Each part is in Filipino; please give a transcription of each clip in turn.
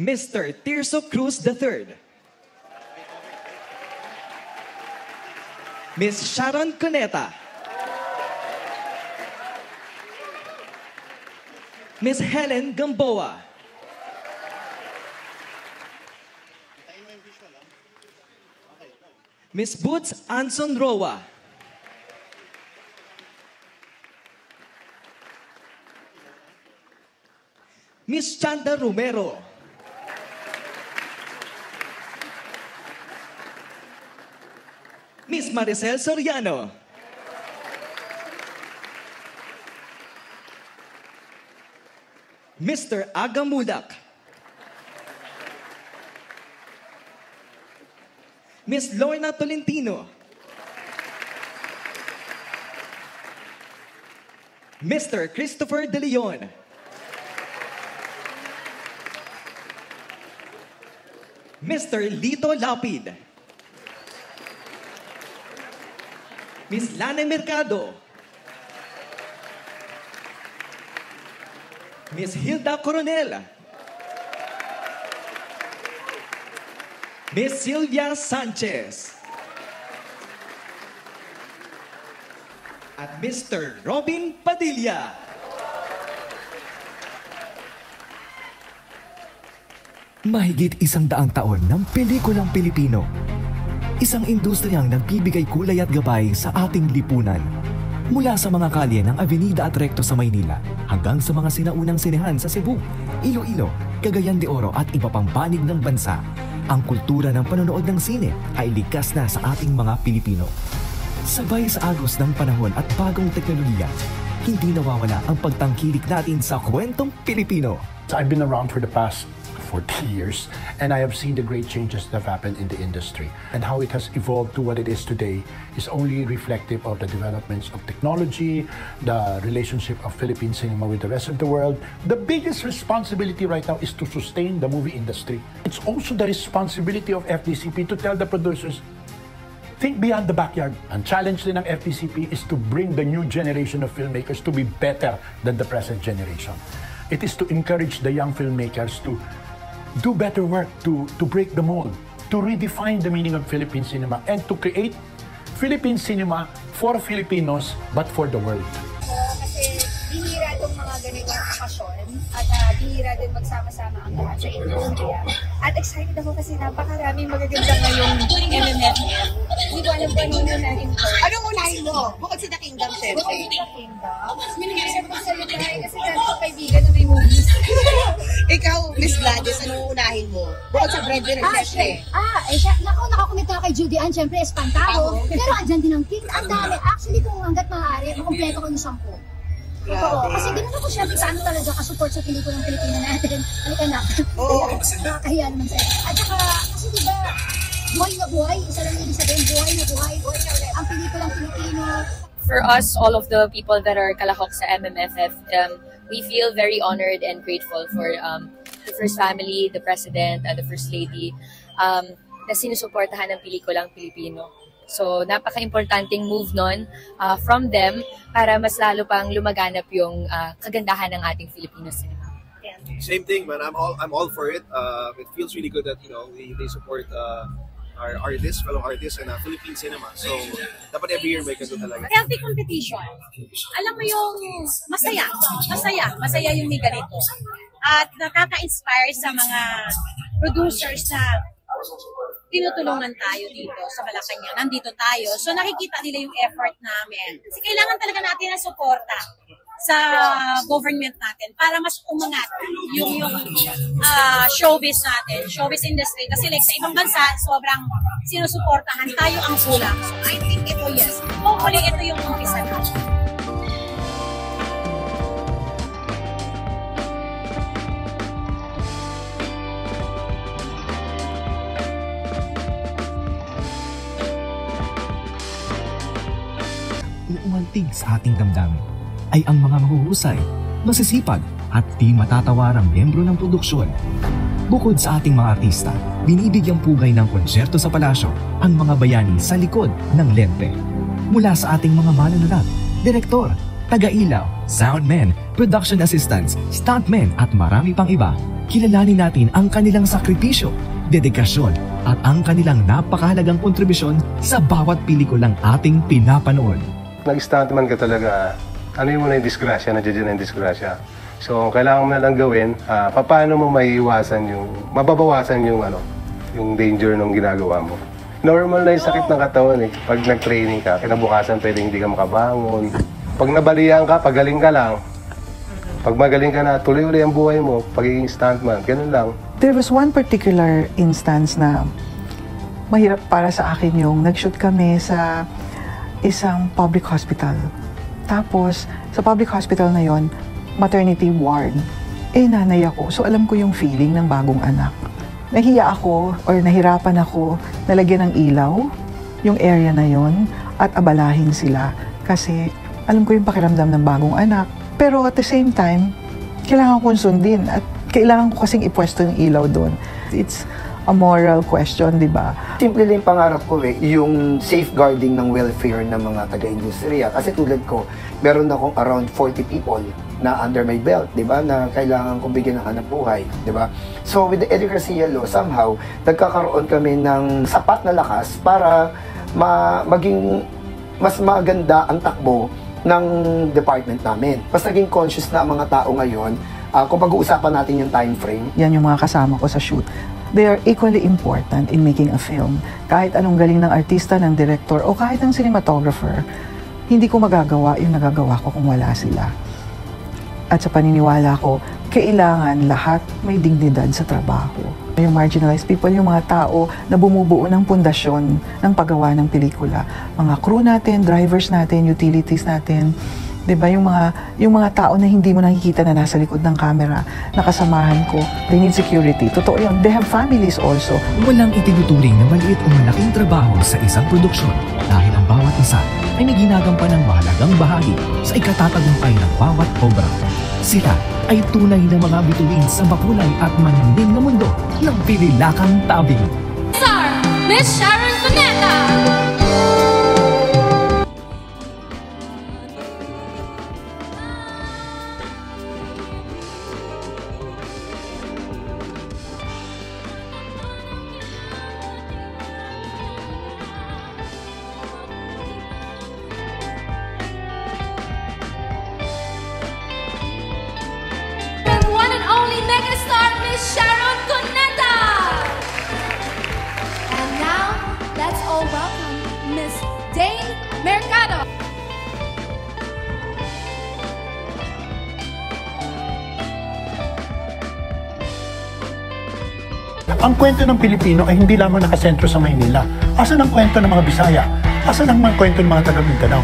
Mr. Tirso Cruz III. Miss Sharon Cuneta. Miss Helen Gamboa. Miss Boots Anson Roa. Miss Chanda Romero. Miss Maricel Soriano. Mr. Agamudak. Miss Lorna Tolentino. Mr. Christopher De Leon. Mr. Lito Lapid. Miss Lana Mercado. Miss Hilda Coronel. Miss Sylvia Sanchez. At Mr. Robin Padilla. Mahigit 100 taon ng pelikulang Pilipino. Isang industriyang nagbibigay kulay at gabay sa ating lipunan. Mula sa mga kalye ng Avenida at Recto sa Maynila hanggang sa mga sinaunang sinehan sa Cebu, Iloilo, Cagayan de Oro at iba pang panig ng bansa, ang kultura ng panonood ng sine ay likas na sa ating mga Pilipino. Sabay sa agos ng panahon at bagong teknolohiya, hindi nawawala ang pagtangkilik natin sa kwentong Pilipino. I've been around for the past 40 years, and I have seen the great changes that have happened in the industry. And how it has evolved to what it is today is only reflective of the developments of technology, the relationship of Philippine cinema with the rest of the world. The biggest responsibility right now is to sustain the movie industry. It's also the responsibility of FDCP to tell the producers, think beyond the backyard. Ang challenge din ng FDCP is to bring the new generation of filmmakers to be better than the present generation. It is to encourage the young filmmakers to do better work, to break the mold, to redefine the meaning of Philippine cinema, and to create Philippine cinema for Filipinos, but for the world. Kasi bihira itong mga ganitong okasyon at bihira din magsama-sama ang lahat sa industriya. At excited ako kasi napakaraming magaganda ngayong MMFF. Hindi ko alam kung ano natin ito. Anong unahin mo? Bukod sa The Kingdom, siyempre. Bukod sa The Kingdom. Siyempre sa Lutay kasi ganito kaibigan na may movies. Ikaw, Miss Gladys, anong unahin mo? Bukod sa breadwinner, siyempre. Nakakomment ako kay Judy Ann, siyempre, Espantado. Pero andyan din ang King. Ang dami. Actually, kung hanggat maaari, makumpleto ko yung 10. Oo, kasi ganun ako siyempre sa ano talaga, kasupport sa pelikulang Pilipino natin. Halika na. Oo. Nakakahiya naman sa'yo. At saka, kasi diba, buhay na buhay, isa lang ibig sabihin, buhay na buhay. Ang pelikulang Pilipino. For us, all of the people that are kalahok sa MMFF, we feel very honored and grateful for the First Family, the President, and the First Lady na sinusuportahan ng pelikulang Pilipino. So, napaka-importanting move nun from them para mas lalo pang lumaganap yung kagandahan ng ating Filipino cinema. Yeah. Same thing, man. I'm all for it. It feels really good that they support our artists, fellow artists, and Philippine cinema. So, dapat every year may ganito talaga. Healthy competition. Alam mo yung masaya yung may ganito. At nakaka-inspire sa mga producers na tinutulungan tayo dito sa Malacanang. Nandito tayo. So nakikita nila yung effort namin. Kasi kailangan talaga natin ng suporta sa government natin para mas umangat yung showbiz natin, showbiz industry. Kasi like sa ibang bansa, sobrang sinusuportahan, tayo ang kulang. So I think ito, yes. Hopefully ito yung umpisa natin. Umantig sa ating damdamin ay ang mga mahuhusay, masisipag at di matatawarang miyembro ng produksyon. Bukod sa ating mga artista, binibigyang pugay ng konsyerto sa palasyo ang mga bayani sa likod ng lente. Mula sa ating mga manunulat, direktor, taga-ilaw, soundmen, production assistants, stuntmen at marami pang iba, kilalanin natin ang kanilang sakripisyo, dedikasyon at ang kanilang napakahalagang kontribusyon sa bawat pelikulang ating pinapanood. Nag-stuntman ka talaga, ano yung muna yung disgrasya, nandiyan na yung disgrasya. So, kailangan mo na lang gawin, paano mo maiiwasan mababawasan yung danger ng ginagawa mo. Normal na yung sakit ng katawan eh. Pag nag-training ka, kinabukasan pwede hindi ka makabangon. Pag nabalian ka, pagaling ka lang. Pag magaling ka na, tuloy-uloy ang buhay mo, pagiging stuntman, ganun lang. There was one particular instance na mahirap para sa akin yung nag-shoot kami sa isang public hospital. Tapos, sa public hospital na yon, maternity ward. Nanay ako, so alam ko yung feeling ng bagong anak. Nahiya ako or nahirapan ako nalagyan ng ilaw yung area na yon at abalahin sila kasi alam ko yung pakiramdam ng bagong anak. Pero at the same time, kailangan kong sundin at kailangan ko kasing ipwesto yung ilaw doon. It's a moral question, di ba? Simple lang pangarap ko yung safeguarding ng welfare ng mga taga-industriya. Kasi tulad ko, meron akong around 40 people na under my belt, di ba? Na kailangan kong bigyan ng hanap buhay, di ba? So with the Eddie Garcia Law, somehow, nagkakaroon kami ng sapat na lakas para maging mas maganda ang takbo ng department namin. Mas naging conscious na ang mga tao ngayon, kung pag-uusapan natin yung time frame. Yan yung mga kasama ko sa shoot. They are equally important in making a film. Kahit anong galing ng artista, ng director, o kahit ng cinematographer, hindi ko magagawa yung nagagawa ko kung wala sila. At sa paniniwala ko, kailangan lahat may dignidad sa trabaho. Yung marginalized people, yung mga tao na bumubuo ng pundasyon ng paggawa ng pelikula. Mga crew natin, drivers natin, utilities natin, diba? Yung mga tao na hindi mo nakikita na nasa likod ng camera, nakasamahan ko, they need security. Totoo yun. They have families also. Walang itinuturing na maliit o malaking trabaho sa isang produksyon dahil ang bawat isa ay may ginagampan ng mahalagang bahagi sa ikatatagumpay ng bawat obra. Sila ay tunay na mga bituin sa bakulay at manhiming na mundo ng pililakang tabing. Sir, Miss Sharon Cuneta! Sharon Cuneta! And now, let's all welcome Miss Dane Mercado. Ang kwento ng Pilipino ay hindi lamang nakasentro sa Maynila. Asan ang kwento ng mga Bisaya? Asan ang kwento ng mga taga-Mindanao?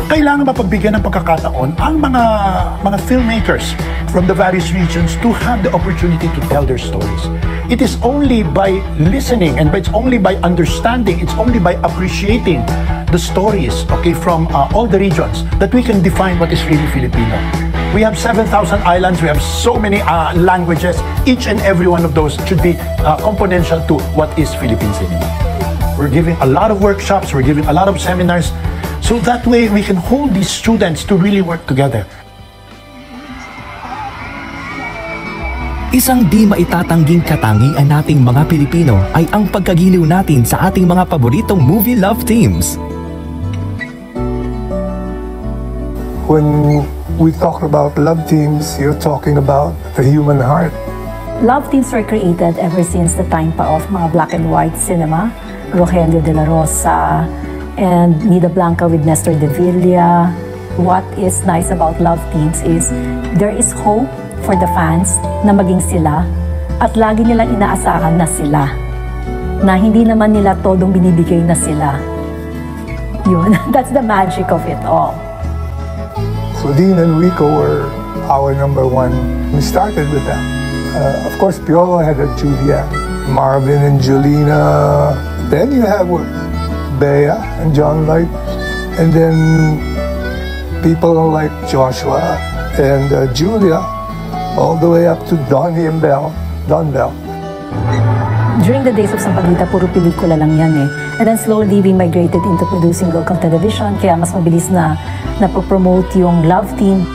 Kailangan mapagbigyan ng pagkakataon ang mga filmmakers from the various regions to have the opportunity to tell their stories. It is only by listening and it's only by understanding, it's only by appreciating the stories, okay, from all the regions that we can define what is really Filipino. We have 7,000 islands, we have so many languages. Each and every one of those should be componential to what is Philippine cinema. We're giving a lot of workshops, we're giving a lot of seminars, so that way we can hold these students to really work together. Isang di maitatangging katangian nating mga Pilipino ay ang pagkagiliw natin sa ating mga paboritong movie love themes. When we talk about love themes, you're talking about the human heart. Love themes were created ever since the time pa of mga black and white cinema, Rogelio de la Rosa, and Nida Blanca with Nestor de Villa. What is nice about love themes is there is hope for the fans na maging sila at lagi nilang inaasahan na sila. Na hindi naman nila todong binibigay na sila. Yun, that's the magic of it all. So Dean and Rico were our number one. We started with them. Of course, Piolo had a Julia, Marvin and Julina. Then you have Bea and John Light. And then people like Joshua and Julia, all the way up to Donnie and Don Bell. During the days of Sampaguita, puro pelikula lang yan eh. And then slowly we migrated into producing local television, kaya mas mabilis na napopromote yung love team.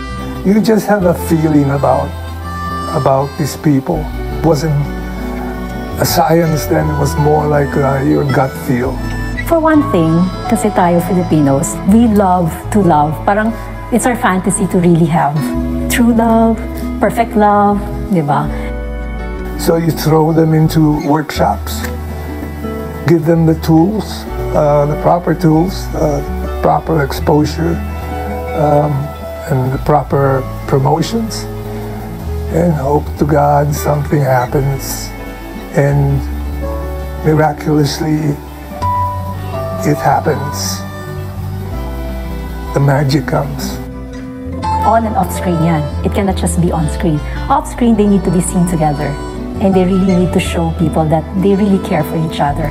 You just have a feeling about these people. wasn't, as I understand, it was more like your gut feel. For one thing, kasi tayo Filipinos, we love to love. Parang it's our fantasy to really have true love, perfect love, di ba? So you throw them into workshops, give them the tools, the proper tools, proper exposure, and the proper promotions, and hope to God something happens, and miraculously it happens. The magic comes. On and off screen yan. It cannot just be on screen. Off screen, they need to be seen together. And they really need to show people that they really care for each other.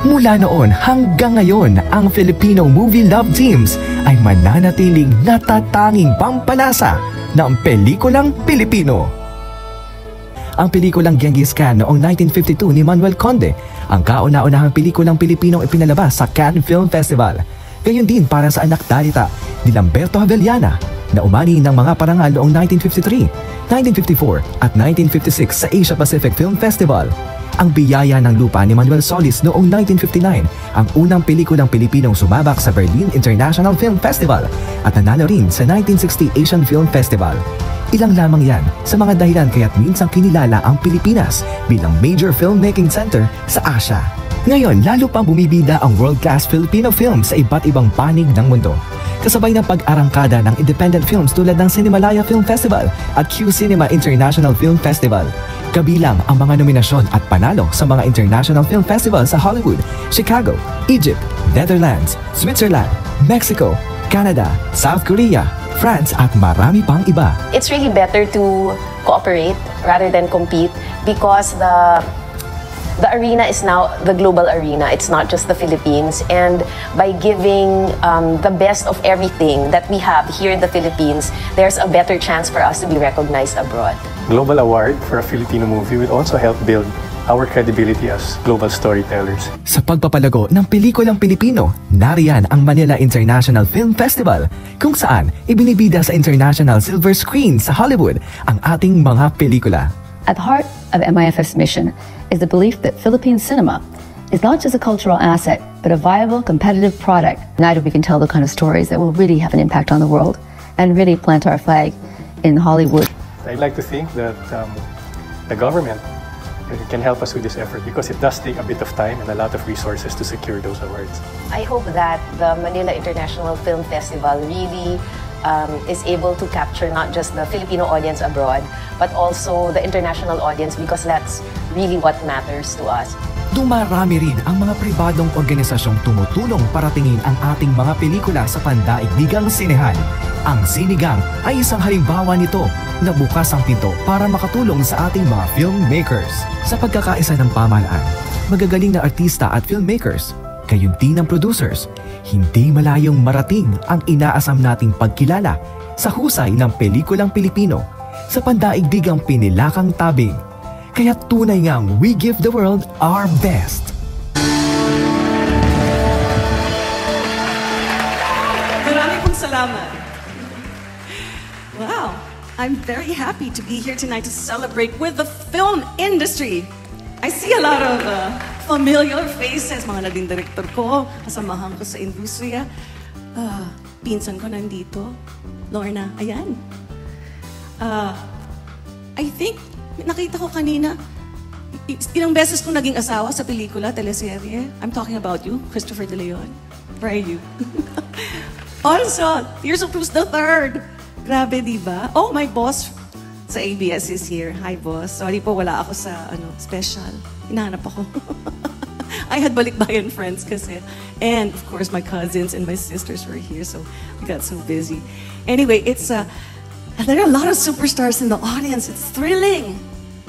Mula noon hanggang ngayon, ang Filipino movie love teams ay mananatiling natatanging pampalasa ng pelikulang Pilipino. Ang pelikulang Genghis Khan noong 1952 ni Manuel Conde, ang kauna-unahang pelikulang Pilipinong ipinalabas sa Cannes Film Festival. Gayon din para sa anak dalita ni Lamberto Javellana na umani ng mga parangal noong 1953, 1954 at 1956 sa Asia Pacific Film Festival. Ang Biyaya ng Lupa ni Manuel Solis noong 1959, ang unang pelikulang Pilipinong sumabak sa Berlin International Film Festival at nanalo rin sa 1960 Asian Film Festival. Ilang lamang yan sa mga dahilan kaya't minsang kinilala ang Pilipinas bilang major filmmaking center sa Asia. Ngayon, lalo pang bumibida ang world-class Filipino films sa iba't ibang panig ng mundo. Kasabay ng pag-arangkada ng independent films tulad ng Cinemalaya Film Festival at Q Cinema International Film Festival. Kabilang ang mga nominasyon at panalo sa mga international film festival sa Hollywood, Chicago, Egypt, Netherlands, Switzerland, Mexico, Canada, South Korea, France at marami pang iba. It's really better to cooperate rather than compete because the arena is now the global arena. It's not just the Philippines. And by giving the best of everything that we have here in the Philippines, there's a better chance for us to be recognized abroad. Global award for a Filipino movie will also help build our credibility as global storytellers. Sa pagpapalago ng pelikulang Pilipino, nariyan ang Manila International Film Festival kung saan ibinibida sa international silver screen sa Hollywood ang ating mga pelikula. At the heart of MIFF's mission is the belief that Philippine cinema is not just a cultural asset, but a viable, competitive product. United, we can tell the kind of stories that will really have an impact on the world and really plant our flag in Hollywood. I'd like to think that the government can help us with this effort because it does take a bit of time and a lot of resources to secure those awards. I hope that the Manila International Film Festival really is able to capture not just the Filipino audience abroad, but also the international audience because that's really what matters to us. Dumarami rin ang mga pribadong organisasyong tumutulong para tingin ang ating mga pelikula sa pandaigdigang sinehan. Ang Sinigang ay isang halimbawa nito na bukas ang pinto para makatulong sa ating mga filmmakers. Sa pagkakaisa ng pamahalaan, magagaling na artista at filmmakers, gayon din ng producers, hindi malayong marating ang inaasam nating pagkilala sa husay ng pelikulang Pilipino sa pandaigdigang pinilakang tabing. Kaya tunay ngang we give the world our best. Maraming pong salamat. Wow, I'm very happy to be here tonight to celebrate with the film industry. I see a lot of familiar faces, mga naging director ko, kasamahan ko sa industriya. Pinsan ko nandito, Lorna, ayan. I think, nakita ko kanina, ilang beses kong naging asawa sa pelikula, teleserye. I'm talking about you, Christopher De Leon. Where are you? Also, Tears of Cruz III. Grabe, di ba? Oh, my boss sa ABS is here. Hi, boss. Sorry po, wala ako sa special. Hinahanap ako. I had balikbayan friends kasi. And, of course, my cousins and my sisters were here, so we got so busy. Anyway, there are a lot of superstars in the audience. It's thrilling.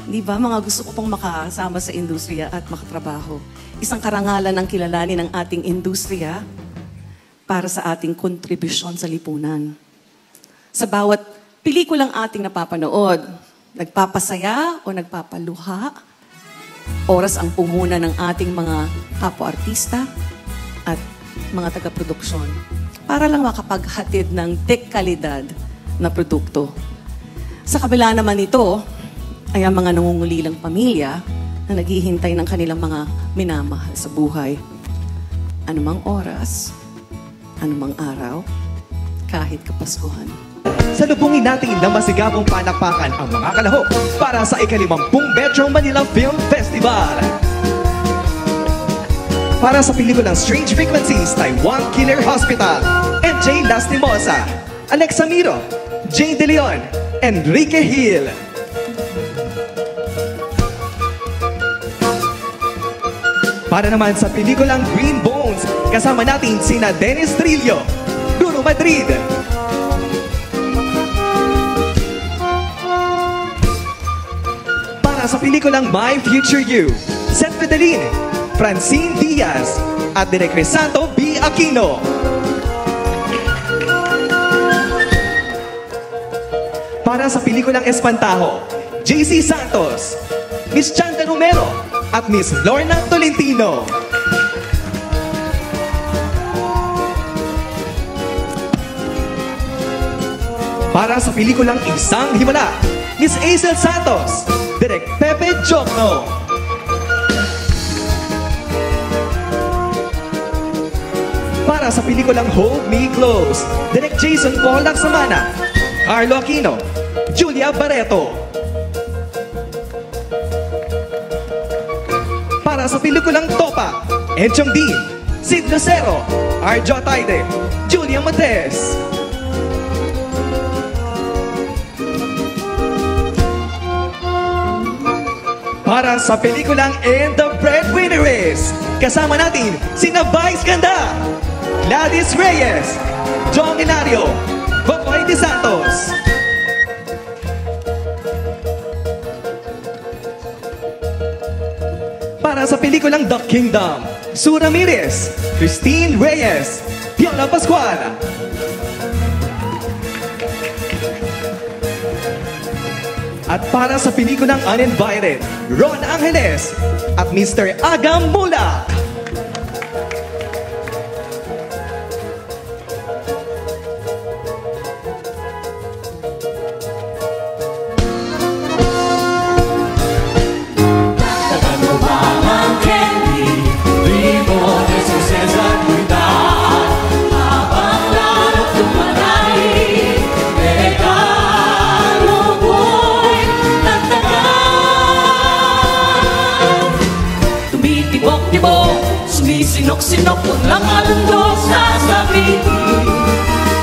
Di ba? Mga gusto ko pong makasama sa industriya at makatrabaho. Isang karangalan ang kilalanin ng ating industriya para sa ating kontribusyon sa lipunan. Sa bawat pelikulang ating napapanood, nagpapasaya o nagpapaluha, oras ang pumuna ng ating mga kapwa-artista at mga taga-produksyon para lang makapaghatid ng dekalidad na produkto. Sa kabila naman nito, ay ang mga nangungulilang pamilya na naghihintay ng kanilang mga minamahal sa buhay. Anumang oras, anumang araw, kahit kapaskuhan. Salubungin natin na masigabong palakpakan ang mga kalahok para sa ika-50 Metro Manila Film Festival. Para sa pelikulang Strange Frequencies, Taiwan Killer Hospital, MJ Lastimosa, Alexa Miro, Jane De Leon, Enrique Hill. Para naman sa pelikulang Green Bones, kasama natin sina Dennis Trillo, Bruno Madrid, para sa pelikulang My Future You, Seth Fidelin, Francine Diaz, at Direk Crisanto B. Aquino. Para sa pelikulang Espantajo, JC Santos, Miss Chanda Romero, at Miss Lorna Tolentino. Para sa pelikulang Isang Himala, Miss Aisel Santos, Direk Pepe Jokno. Para sa pelikulang Hold Me Close, Direk Jason Paul Lacsamana, Carlo Aquino, Julia Barreto. Para sa pelikulang Topa, Enchong Dean, Sid Lucero, Arjo Taide, Julia Montes. Para sa pelikulang And the Breadwinner Is, kasama natin sina Vice Ganda, Gladys Reyes, John Hilario, Boboy De Santos. Para sa pelikulang The Kingdom, Sue Ramirez, Christine Reyes, Fiona Pascual. At para sa pelikulang Uninvited, Ron Angeles at Mr. Agam Mulak. Sinok-sinok po lang alundok sa sabi.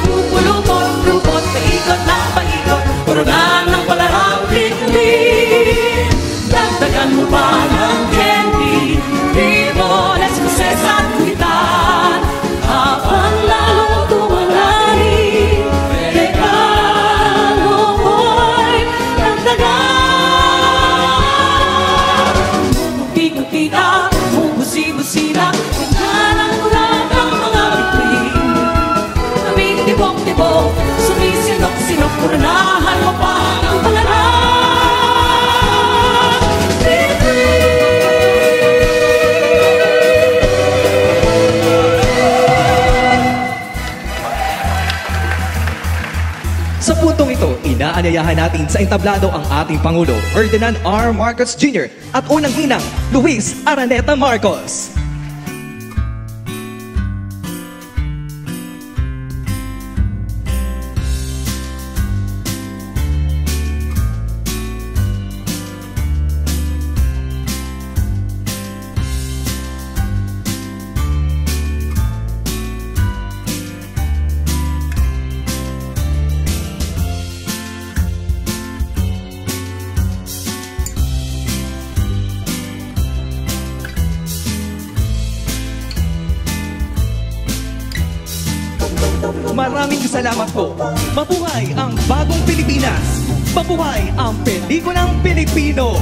Pupulupot-lupot, paikot na paikot, koronahan ng palarang bitbit. Dagdagan mo pa ng candy, limones, kuses at kuitan. Habang lalong tumalari, regalo mo'y dagdagan. Muntik-muntika, busi-busina, sumisinok-sinok, koronahan mo pa ang pangarap. Sa puntong ito, inaanyayahan natin sa entablado ang ating Pangulo, Ferdinand R. Marcos Jr. at unang ginang, Luis Araneta Marcos. Maraming salamat po. Mabuhay ang bagong Pilipinas. Mabuhay ang pelikulang Pilipino.